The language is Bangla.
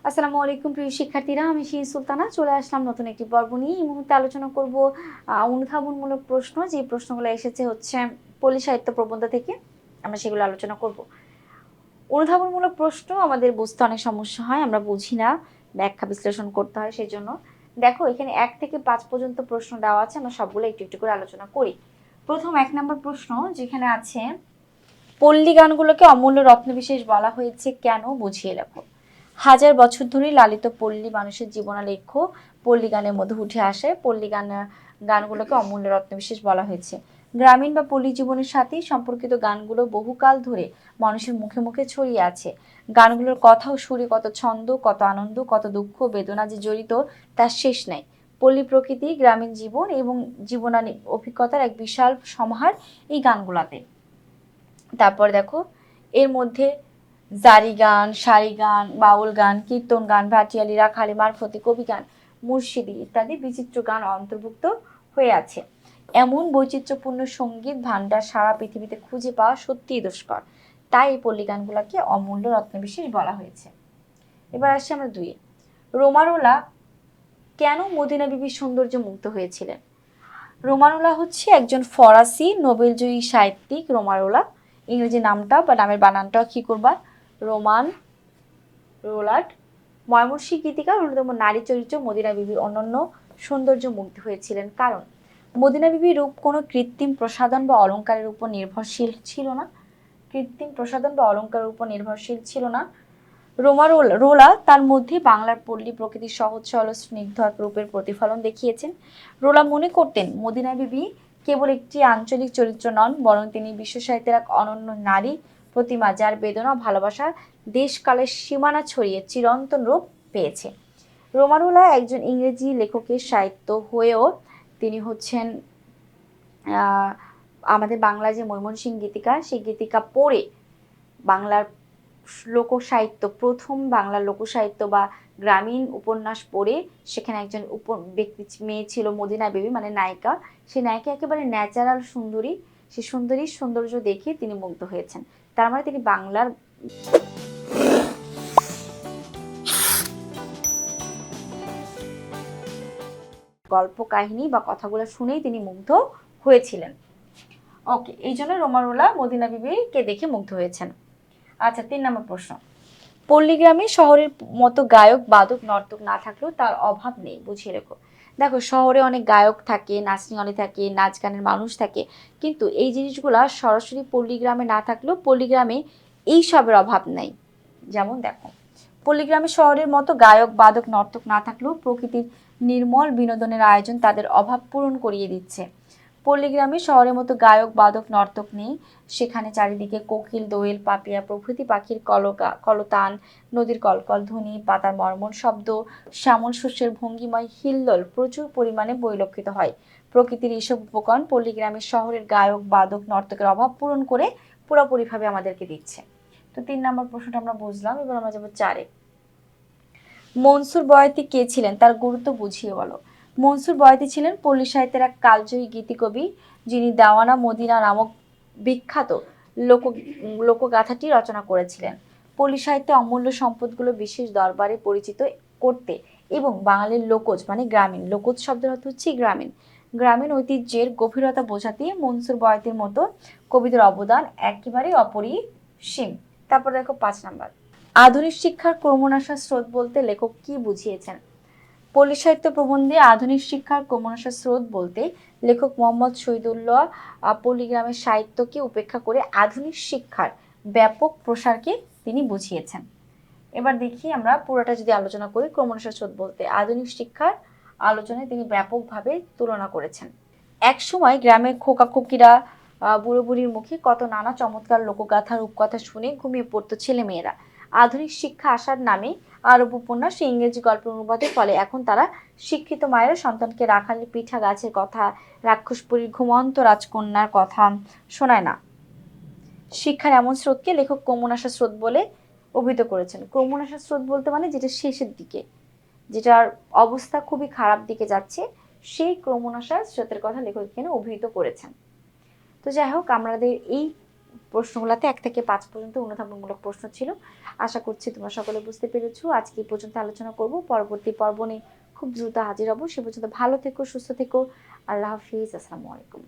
আসসালামু আলাইকুম প্রিয় শিক্ষার্থীরা, আমি সুলতানা চলে আসলাম নতুন একটি পর্ব নিয়ে। এই মুহূর্তে আলোচনা করব অনুধাবনমূলক প্রশ্ন, যে প্রশ্নগুলো এসেছে হচ্ছে পল্লী সাহিত্য প্রবন্ধ থেকে। আমরা সেগুলো আলোচনা করব। অনুধাবনমূলক প্রশ্ন আমাদের বুঝতে অনেক সমস্যা হয়, আমরা বুঝি না, ব্যাখ্যা বিশ্লেষণ করতে হয়। সেই জন্য দেখো, এখানে 1 থেকে 5 পর্যন্ত প্রশ্ন দেওয়া আছে, আমরা সবগুলো একটু একটু করে আলোচনা করি। প্রথম 1 নম্বর প্রশ্ন যেখানে আছে, পল্লী গানগুলোকে অমূল্য রত্নবিশেষ বলা হয়েছে কেন, বুঝিয়ে লেখো। হাজার বছর ধরে লালিত পল্লী মানুষের জীবনালেখ্য পল্লী গানের মধ্যে উঠে আসে। পল্লী গানগুলোকে অমূল্য রত্নবিশেষ বলা হয়েছে। গ্রামীণ বা পল্লী জীবনের সাথে সম্পর্কিত গানগুলো বহুকাল ধরে মানুষের মুখে মুখে ছড়িয়ে আছে। গানগুলোর কথা ও সুরে কত ছন্দ, কত আনন্দ, কত দুঃখ বেদনা যে জড়িত তার শেষ নাই। পল্লী প্রকৃতি, গ্রামীণ জীবন এবং জীবনানী অভিজ্ঞতার এক বিশাল সমাহার এই গানগুলাতে। তারপর দেখো, এর মধ্যে জারি গান, সারি গান, বাউল গান, কীর্তন গান, ভাটিয়ালি, রাখালি, মারফতি, কবি গান, মুর্শিদি ইত্যাদি বিচিত্র গান অন্তর্ভুক্ত হয়ে আছে। এমন বৈচিত্র্যপূর্ণ সঙ্গীত ভান্ডার সারা পৃথিবীতে খুঁজে পাওয়া সত্যিই দুষ্কর। তাই এই পল্লী গানগুলোকে অমূল্য রত্নবিশেষ বলা হয়েছে। এবার আসছি আমরা 2। রোমারোলা কেন মদিনা বিবির সৌন্দর্য মুগ্ধ হয়েছিলেন? রোমারোলা হচ্ছে একজন ফরাসি নোবেলজয়ী সাহিত্যিক। রোমারোলা ইংরেজি নামটা বা নামের বানানটা কি করবা, রোমান রোলাট। ময়মনসিংহ গীতিকার অন্যতম নারী চরিত্র মদিনা বিবির অনন্য সৌন্দর্য মুগ্ধ হয়েছিলেন, কারণ মদিনা বিবির রূপ কোনো কৃত্রিম প্রসাধন বা অলঙ্কারের উপর নির্ভরশীল ছিল না। কৃত্রিম প্রসাধন বা অলঙ্কারের উপর নির্ভরশীল ছিল না। রোলা তার মধ্যে বাংলার পল্লী প্রকৃতির সহজ সরল স্নিগ্ধ এক রূপের প্রতিফলন দেখিয়েছেন। রোলা মনে করতেন মদিনা বিবি কেবল একটি আঞ্চলিক চরিত্র নন, বরং তিনি বিশ্ব সাহিত্যের এক অনন্য নারী প্রতিমা, যার বেদনা ভালোবাসা দেশকালের সীমানা ছড়িয়ে চিরন্তন রূপ পেয়েছে। রোমারোলা একজন ইংরেজি লেখকের সাহিত্য হয়েও তিনি হচ্ছেন আমাদের বাংলা যে ময়মনসিংহ গীতিকা, সেই গীতিকা পড়ে বাংলার লোকসাহিত্য, প্রথম বাংলার লোকসাহিত্য বা গ্রামীণ উপন্যাস পড়ে সেখানে একজন মেয়ে ছিল মদিনা বিবি, মানে নায়িকা। সেই নায়িকা একেবারে ন্যাচারাল সুন্দরী, সেই সুন্দরীর সৌন্দর্য দেখে তিনি মুগ্ধ হয়েছেন। তার মানে তিনি বাংলার গল্প কাহিনী বা কথাগুলো শুনেই তিনি মুগ্ধ হয়েছিলেন। ওকে, এই জন্য রোমারোলা মদিনা বিবিকে দেখে মুগ্ধ হয়েছেন। আচ্ছা, 3 নম্বর প্রশ্ন, পল্লীগ্রামে শহরের মতো গায়ক, বাদক, নর্তক না থাকলেও তার অভাব নেই, বুঝিয়ে রেখো। দেখো, শহরে অনেক গায়ক থাকে, নাচনিওয়ালি থাকে, নাচ গানের মানুষ থাকে, কিন্তু এই জিনিসগুলা সরাসরি পল্লীগ্রামে না থাকলেও পল্লীগ্রামে এই সবের অভাব নাই। যেমন দেখো, পল্লীগ্রামে শহরের মতো গায়ক, বাদক, নর্তক না থাকলেও প্রকৃতির নির্মল বিনোদনের আয়োজন তাদের অভাব পূরণ করিয়ে দিচ্ছে। পল্লীগ্রামে শহরের মতো গায়ক, বাদক, নর্তক নেই। সেখানে চারিদিকে কোকিল, দোয়েল, পাপিয়া প্রভৃতি পাখির কলতান, নদীর কলকল ধ্বনি, পাতার মর্মর শব্দ, শ্যামল শস্যের ভঙ্গিময় হিল্লোল প্রচুর পরিমাণে পরিলক্ষিত হয়। প্রকৃতির এইসব উপকরণ পল্লীগ্রামের শহরের গায়ক, বাদক, নর্তকের অভাব পূরণ করে পুরোপুরিভাবে আমাদেরকে দিচ্ছে। তো 3 নম্বর প্রশ্নটা আমরা বুঝলাম। এবার আমরা যাবো 4-এ। মনসুর বয়াতি কে ছিলেন, তার গুরুত্ব বুঝিয়ে বলো। মনসুর বয়াতি ছিলেন পল্লী সাহিত্যের এক কালজয়ী গীতিকবি, যিনি দেওয়ানা মদিনা নামক বিখ্যাত লোকগাথাটি রচনা করেছিলেন। পল্লী সাহিত্যে অমূল্য সম্পদগুলো বিশেষ দরবারে পরিচিত করতে এবং বাঙালির লোকজ, মানে গ্রামীণ, লোকজ শব্দের অর্থ হচ্ছে গ্রামীণ, গ্রামীণ ঐতিহ্যের গভীরতা বোঝাতে মনসুর বয়াতির মতো কবিদের অবদান একেবারে অপরিসীম। তারপর দেখো 5 নম্বর, আধুনিক শিক্ষার ক্রমনাশা স্রোত বলতে লেখক কি বুঝিয়েছেন? পল্লী সাহিত্য প্রবন্ধে আধুনিক শিক্ষার ক্রমনাশা স্রোত বলতে লেখক মোহাম্মদ শহীদুল্লাহ পল্লীগ্রামের সাহিত্যকে উপেক্ষা করে আধুনিক শিক্ষার ব্যাপক প্রসারকে তিনি বুঝিয়েছেন। এবার দেখি আমরা পুরোটা যদি আলোচনা করি, ক্রমনাশা স্রোত বলতে আধুনিক শিক্ষার আলোচনায় তিনি ব্যাপকভাবে তুলনা করেছেন। এক সময় গ্রামের খোকা খোকিরা, বুড়ো বুড়ির মুখে কত নানা চমৎকার লোকগাথা, রূপকথা শুনে ঘুমিয়ে পড়তো ছেলে মেয়েরা। আধুনিক শিক্ষা আসার নামে আরব উপন্যাস, ইংরেজি গল্পের অনুবাদের ফলে এখন তারা শিক্ষিত মায়েরা সন্তানকে রাখালের পিঠা গাছের কথা, রাক্ষসপুরীর ঘুমন্ত রাজকন্যার কথা শোনায় না। শিক্ষার এমন স্রোতকে লেখক ক্রমনাশা স্রোত বলে অভিহিত করেছেন। ক্রমনাশা স্রোত বলতে মানে যেটা শেষের দিকে, যেটার অবস্থা খুবই খারাপ দিকে যাচ্ছে, সেই ক্রমনাশা স্রোতের কথা লেখক এখানে অভিহিত করেছেন। তো যাই হোক, আমাদের এই প্রশ্নগুলোতে 1 থেকে 5 পর্যন্ত অনুধাবনমূলক প্রশ্ন ছিল। আশা করছি তোমরা সকলে বুঝতে পেরেছো। আজকে এই পর্যন্ত আলোচনা করব, পরবর্তী পর্ব নিয়ে খুব দ্রুত হাজির হব। সে পর্যন্ত ভালো থেকো, সুস্থ থেকো। আল্লাহ হাফিজ, আসসালামু আলাইকুম।